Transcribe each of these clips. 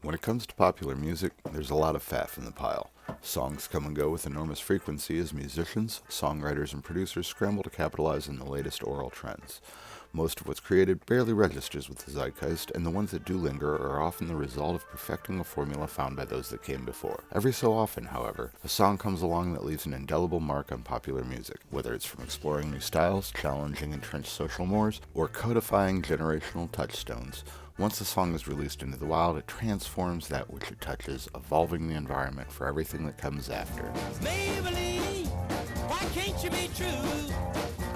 When it comes to popular music, there's a lot of faff in the pile. Songs come and go with enormous frequency as musicians, songwriters, and producers scramble to capitalize on the latest oral trends. Most of what's created barely registers with the zeitgeist, and the ones that do linger are often the result of perfecting a formula found by those that came before. Every so often, however, a song comes along that leaves an indelible mark on popular music, whether it's from exploring new styles, challenging entrenched social mores, or codifying generational touchstones. Once a song is released into the wild, it transforms that which it touches, evolving the environment for everything that comes after. Maybelline, why can't you be true?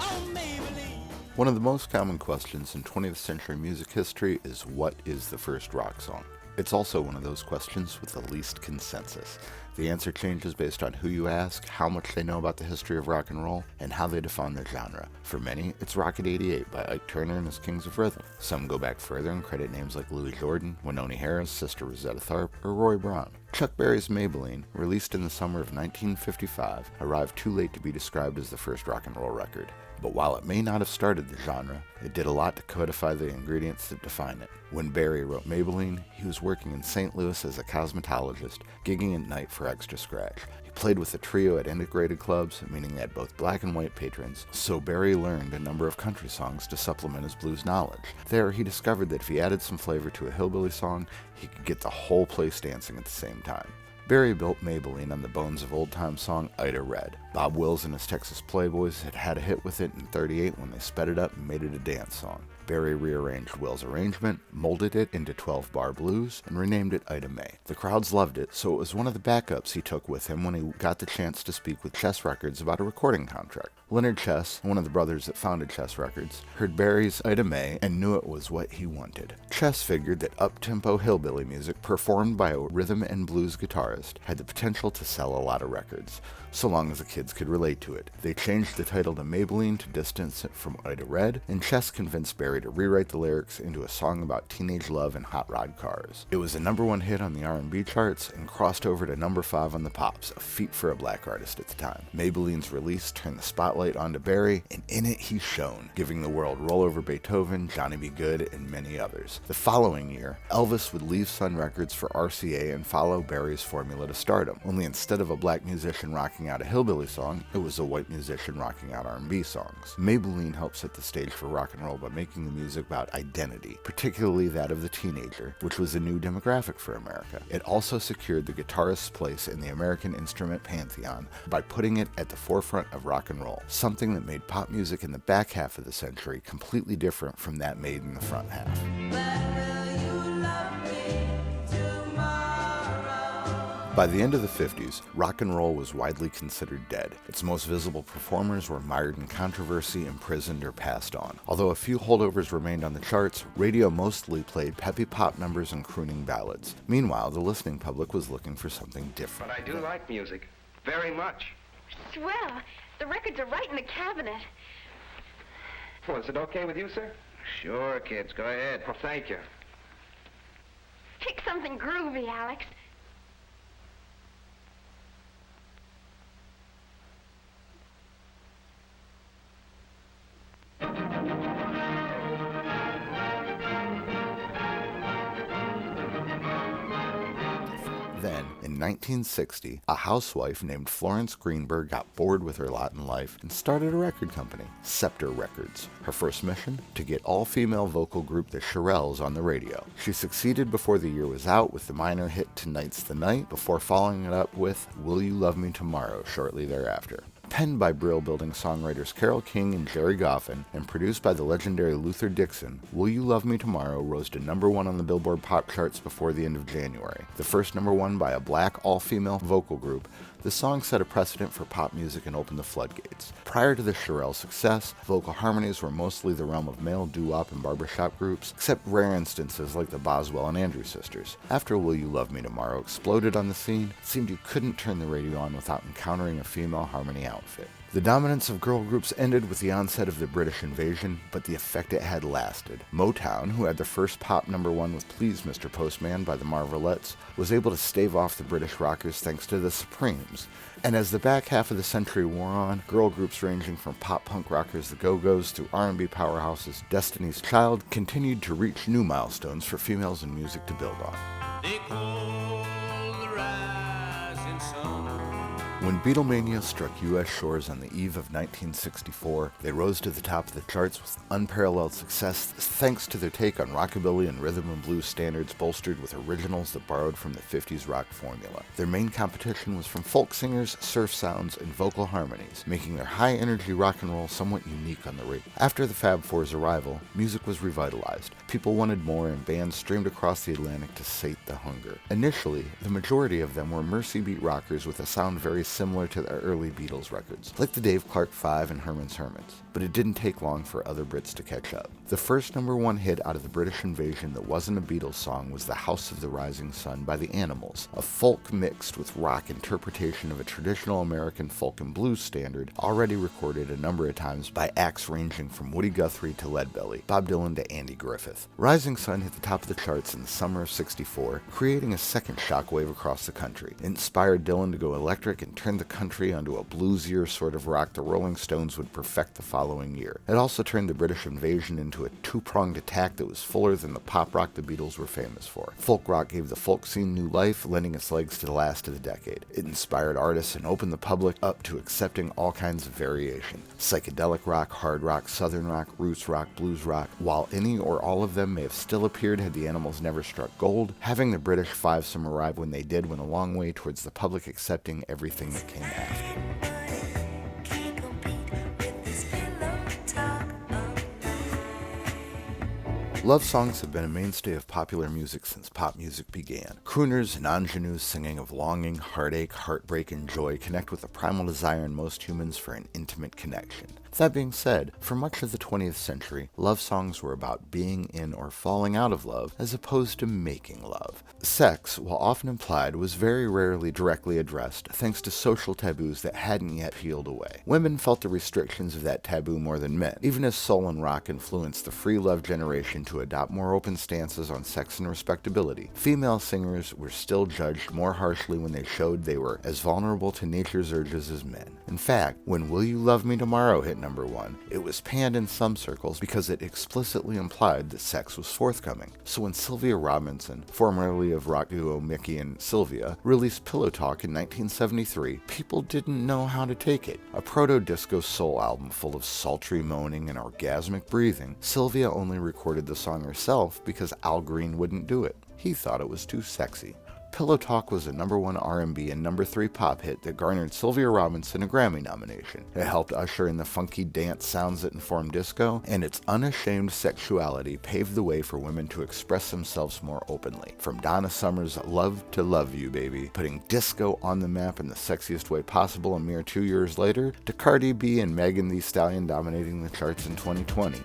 Oh, Maybelline. One of the most common questions in 20th century music history is, what is the first rock song? It's also one of those questions with the least consensus. The answer changes based on who you ask, how much they know about the history of rock and roll, and how they define the genre. For many, it's Rocket 88 by Ike Turner and his Kings of Rhythm. Some go back further and credit names like Louis Jordan, Wynonie Harris, Sister Rosetta Tharpe, or Roy Brown. Chuck Berry's Maybelline, released in the summer of 1955, arrived too late to be described as the first rock and roll record. But while it may not have started the genre, it did a lot to codify the ingredients that define it. When Berry wrote Maybelline, he was working in St. Louis as a cosmetologist, gigging at night for extra scratch. He played with a trio at integrated clubs, meaning they had both black and white patrons, so Berry learned a number of country songs to supplement his blues knowledge. There, he discovered that if he added some flavor to a hillbilly song, he could get the whole place dancing at the same time. Berry built Maybelline on the bones of old-time song Ida Red. Bob Wills and his Texas Playboys had a hit with it in '38 when they sped it up and made it a dance song. Berry rearranged Wills' arrangement, molded it into 12-bar blues, and renamed it Ida May. The crowds loved it, so it was one of the backups he took with him when he got the chance to speak with Chess Records about a recording contract. Leonard Chess, one of the brothers that founded Chess Records, heard Berry's Ida May and knew it was what he wanted. Chess figured that up-tempo hillbilly music performed by a rhythm and blues guitarist had the potential to sell a lot of records, so long as the kids could relate to it. They changed the title to Maybelline to distance it from Ida Red, and Chess convinced Berry to rewrite the lyrics into a song about teenage love and hot rod cars. It was a #1 hit on the R&B charts and crossed over to #5 on the pops, a feat for a black artist at the time. Maybelline's release turned the spotlight onto Berry, and in it he shone, giving the world Roll Over Beethoven, Johnny B. Good, and many others. The following year, Elvis would leave Sun Records for RCA and follow Berry's formula to stardom, only instead of a black musician rocking out a hillbilly song, it was a white musician rocking out R&B songs. Maybelline helped set the stage for rock and roll by making the music about identity, particularly that of the teenager, which was a new demographic for America. It also secured the guitarist's place in the American instrument pantheon by putting it at the forefront of rock and roll, something that made pop music in the back half of the century completely different from that made in the front half. By the end of the 50s, rock and roll was widely considered dead. Its most visible performers were mired in controversy, imprisoned, or passed on. Although a few holdovers remained on the charts, radio mostly played peppy pop numbers and crooning ballads. Meanwhile, the listening public was looking for something different. But I do like music. Very much. Swell. The records are right in the cabinet. Well, is it okay with you, sir? Sure, kids. Go ahead. Well, thank you. Pick something groovy, Alex. Then, in 1960, a housewife named Florence Greenberg got bored with her lot in life and started a record company, Scepter Records. Her first mission? To get all-female vocal group the Shirelles on the radio. She succeeded before the year was out with the minor hit Tonight's the Night, before following it up with Will You Love Me Tomorrow shortly thereafter. Penned by Brill-building songwriters Carole King and Jerry Goffin, and produced by the legendary Luther Dixon, Will You Love Me Tomorrow rose to #1 on the Billboard pop charts before the end of January. The first #1 by a black, all-female vocal group, the song set a precedent for pop music and opened the floodgates. Prior to the Shirelles' success, vocal harmonies were mostly the realm of male doo-wop and barbershop groups, except rare instances like the Boswell and Andrews sisters. After Will You Love Me Tomorrow exploded on the scene, it seemed you couldn't turn the radio on without encountering a female harmony outfit. The dominance of girl groups ended with the onset of the British invasion, but the effect it had lasted. Motown, who had the first pop #1 with Please Mr. Postman by the Marvelettes, was able to stave off the British rockers thanks to the Supremes. And as the back half of the century wore on, girl groups ranging from pop-punk rockers The Go-Go's through R&B powerhouses Destiny's Child continued to reach new milestones for females in music to build on. They call the rising sun. When Beatlemania struck U.S. shores on the eve of 1964, they rose to the top of the charts with unparalleled success thanks to their take on rockabilly and rhythm and blues standards bolstered with originals that borrowed from the 50s rock formula. Their main competition was from folk singers, surf sounds, and vocal harmonies, making their high-energy rock and roll somewhat unique on the radio. After the Fab Four's arrival, music was revitalized. People wanted more, and bands streamed across the Atlantic to sate the hunger. Initially, the majority of them were mercy beat rockers with a sound very similar to the early Beatles records, like the Dave Clark 5 and Herman's Hermits, but it didn't take long for other Brits to catch up. The first #1 hit out of the British invasion that wasn't a Beatles song was The House of the Rising Sun by the Animals, a folk mixed with rock interpretation of a traditional American folk and blues standard already recorded a number of times by acts ranging from Woody Guthrie to Leadbelly, Bob Dylan to Andy Griffith. Rising Sun hit the top of the charts in the summer of '64, creating a second shockwave across the country. It inspired Dylan to go electric and turned the country onto a bluesier sort of rock the Rolling Stones would perfect the following year. It also turned the British invasion into a two-pronged attack that was fuller than the pop rock the Beatles were famous for. Folk rock gave the folk scene new life, lending its legs to the last of the decade. It inspired artists and opened the public up to accepting all kinds of variation. Psychedelic rock, hard rock, southern rock, roots rock, blues rock. While any or all of them may have still appeared had the Animals never struck gold, having the British fivesome arrive when they did went a long way towards the public accepting everything that came after. Love songs have been a mainstay of popular music since pop music began. Crooners and ingenues singing of longing, heartache, heartbreak, and joy connect with the primal desire in most humans for an intimate connection. That being said, for much of the 20th century, love songs were about being in or falling out of love as opposed to making love. Sex, while often implied, was very rarely directly addressed thanks to social taboos that hadn't yet peeled away. Women felt the restrictions of that taboo more than men, even as soul and rock influenced the free love generation to adopt more open stances on sex and respectability. Female singers were still judged more harshly when they showed they were as vulnerable to nature's urges as men. In fact, when Will You Love Me Tomorrow hit #1, it was panned in some circles because it explicitly implied that sex was forthcoming. So when Sylvia Robinson, formerly of rock duo Mickey and Sylvia, released Pillow Talk in 1973, people didn't know how to take it. A proto-disco soul album full of sultry moaning and orgasmic breathing, Sylvia only recorded the song herself because Al Green wouldn't do it. He thought it was too sexy. Pillow Talk was a #1 R&B and #3 pop hit that garnered Sylvia Robinson a Grammy nomination. It helped usher in the funky dance sounds that informed disco, and its unashamed sexuality paved the way for women to express themselves more openly. From Donna Summer's Love to Love You Baby, putting disco on the map in the sexiest way possible a mere 2 years later, to Cardi B and Megan Thee Stallion dominating the charts in 2020.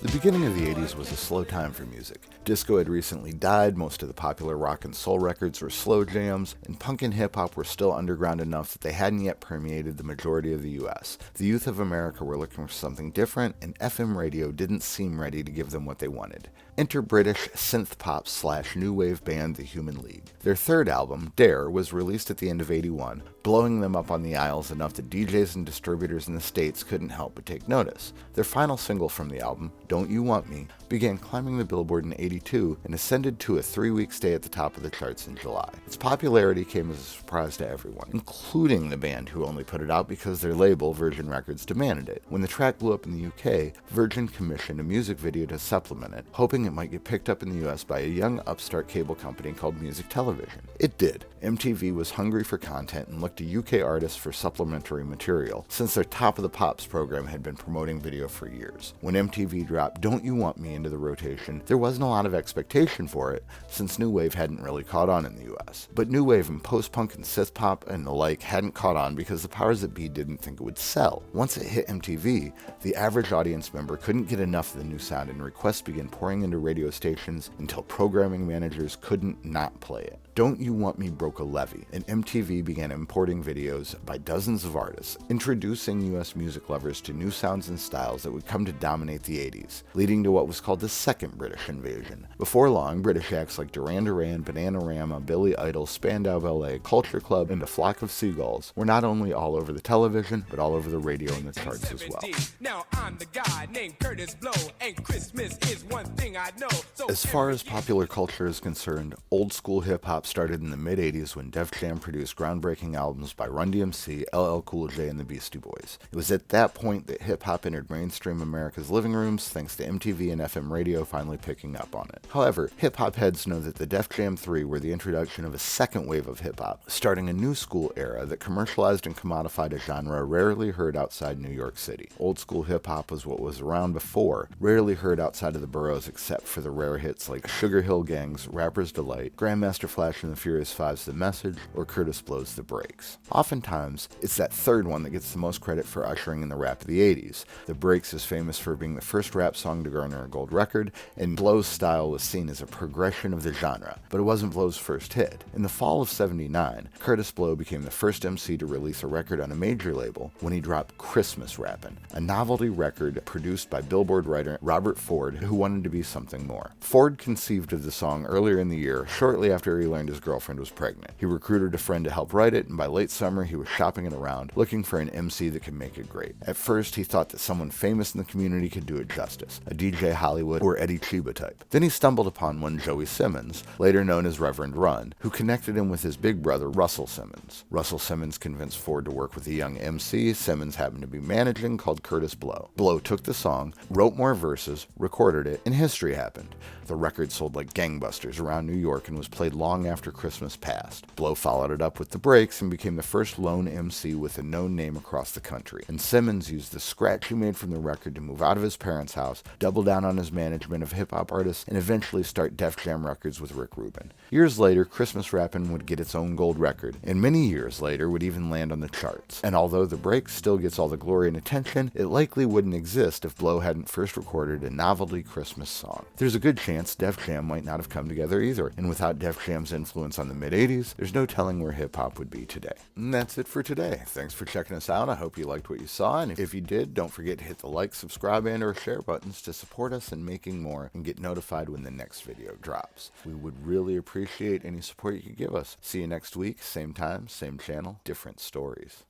The beginning of the 80s was a slow time for music. Disco had recently died, most of the popular rock and soul records were slow jams, and punk and hip-hop were still underground enough that they hadn't yet permeated the majority of the US. The youth of America were looking for something different, and FM radio didn't seem ready to give them what they wanted. Enter British synth-pop / new wave band The Human League. Their third album, Dare, was released at the end of '81, blowing them up on the aisles enough that DJs and distributors in the States couldn't help but take notice. Their final single from the album, Don't You Want Me, began climbing the Billboard in '82 and ascended to a 3-week stay at the top of the charts in July. Its popularity came as a surprise to everyone, including the band who only put it out because their label, Virgin Records, demanded it. When the track blew up in the UK, Virgin commissioned a music video to supplement it, hoping it might get picked up in the US by a young upstart cable company called Music Television. It did. MTV was hungry for content and looked to UK artists for supplementary material, since their Top of the Pops program had been promoting video for years. When MTV dropped Don't You Want Me into the rotation, there wasn't a lot of expectation for it, since New Wave hadn't really caught on in the US. But New Wave and post-punk and synth-pop and the like hadn't caught on because the powers that be didn't think it would sell. Once it hit MTV, the average audience member couldn't get enough of the new sound, and requests began pouring into radio stations until programming managers couldn't not play it. Don't You Want Me broke a levee, and MTV began importing videos by dozens of artists, introducing US music lovers to new sounds and styles that would come to dominate the 80s, leading to what was called the Second British Invasion. Before long, British acts like Duran Duran, Bananarama, Billy Idol, Spandau Ballet, Culture Club, and A Flock of Seagulls were not only all over the television, but all over the radio and the charts as well. Now I'm the guy named Curtis Blow, and Christmas is one thing I know. So As far as popular culture is concerned, old school hip hop started in the mid 80s when Def Jam produced groundbreaking albums by Run DMC, LL Cool J, and the Beastie Boys. It was at that point that hip hop entered mainstream America's living rooms thanks to MTV and FM radio finally picking up on it. However, hip hop heads know that the Def Jam 3 were the introduction of a second wave of hip hop, starting a new school era that commercialized and commodified a genre rarely heard outside New York City. Old school hip hop was what was around before, rarely heard outside of the boroughs except for the rare hits like Sugar Hill Gang's Rapper's Delight, Grandmaster Flash and the Furious Five's The Message, or Curtis Blow's The Breaks. Oftentimes, it's that third one that gets the most credit for ushering in the rap of the 80s. The Breaks is famous for being the first rap song to garner a gold record, and Blow's style was seen as a progression of the genre, but it wasn't Blow's first hit. In the fall of '79, Curtis Blow became the first MC to release a record on a major label when he dropped Christmas Rappin', a novelty record produced by Billboard writer Robert Ford, who wanted to be something more. Ford conceived of the song earlier in the year, shortly after he learned his girlfriend was pregnant. He recruited a friend to help write it, and by late summer he was shopping it around, looking for an MC that could make it great. At first, he thought that someone famous in the community could do it justice, a DJ Hollywood or Eddie Chiba type. Then he stumbled upon one Joey Simmons, later known as Reverend Run, who connected him with his big brother Russell Simmons. Russell Simmons convinced Ford to work with a young MC Simmons happened to be managing called Curtis Blow. Blow took the song, wrote more verses, recorded it, and history happened. The record sold like gangbusters around New York and was played long after Christmas passed. Blow followed it up with The Breaks and became the first lone MC with a known name across the country. And Simmons used the scratch he made from the record to move out of his parents' house, double down on his management of hip-hop artists, and eventually start Def Jam Records with Rick Rubin. Years later, Christmas Rappin' would get its own gold record, and many years later would even land on the charts. And although The Breaks still gets all the glory and attention, it likely wouldn't exist if Blow hadn't first recorded a novelty Christmas song. There's a good chance Def Jam might not have come together either, and without Def Jam's influence on the mid-80s, there's no telling where hip-hop would be today. And that's it for today. Thanks for checking us out. I hope you liked what you saw, and if you did, don't forget to hit the like, subscribe, and or share buttons to support us in making more and get notified when the next video drops. We would really appreciate any support you could give us. See you next week, same time, same channel, different stories.